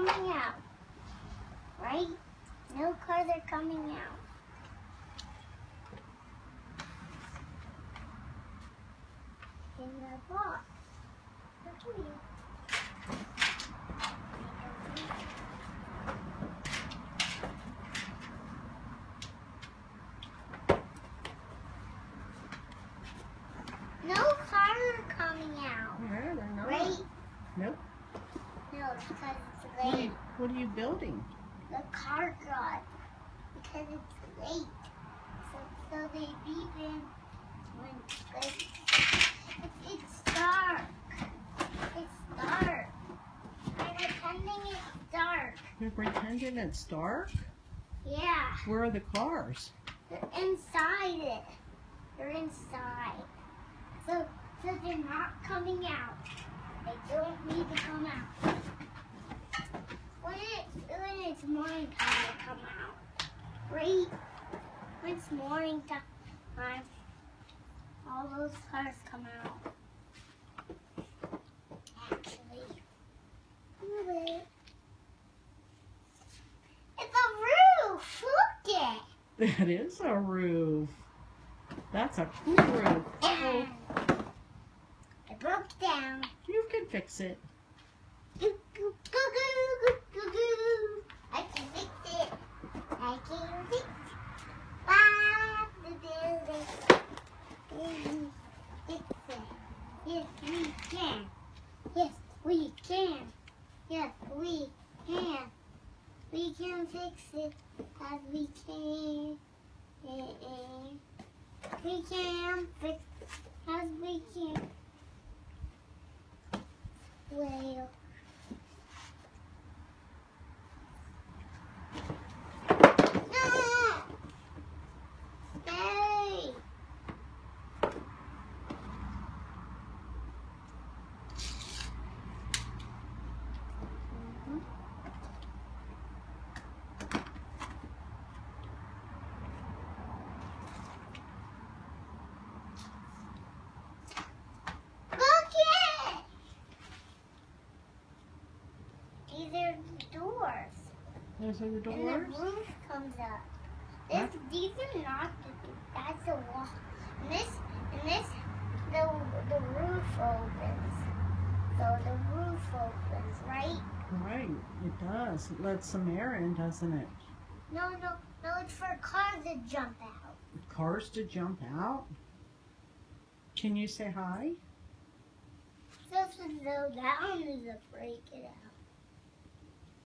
coming out, right? No cars are coming out. In the box. Look at me. No cars are coming out. Yeah, they're not. Right? Nope. No, it's because it's late. What are you building? The car garage. Because it's late. So they beep in when it's dark. It's dark. I'm pretending it's dark. You're pretending it's dark? Yeah. Where are the cars? They're inside it. They're inside. So they're not coming out. They don't need to come out. When it's morning time, they come out. Right? When it's morning time, all those cars come out. Actually. Look at it. It's a roof! Look at it! That is a roof. That's a cool roof. Uh-oh. It broke down. You can fix it. Goo, goo, goo, goo, goo, goo. I can fix it. I can fix it. Bob the building. Fix it. Yes, we can. Yes, we can. Yes, we can. We can fix it. As we can. We can fix it. As we can. Well. No! Hey! Look it! These are the doors. Those are the And doors? the roof comes up. What? These are not the that's the wall. And this, the roof opens. So the roof opens, right? Right, it does. It lets some air in, doesn't it? No, it's for cars to jump out. Cars to jump out? Can you say hi? So that one is a break it out.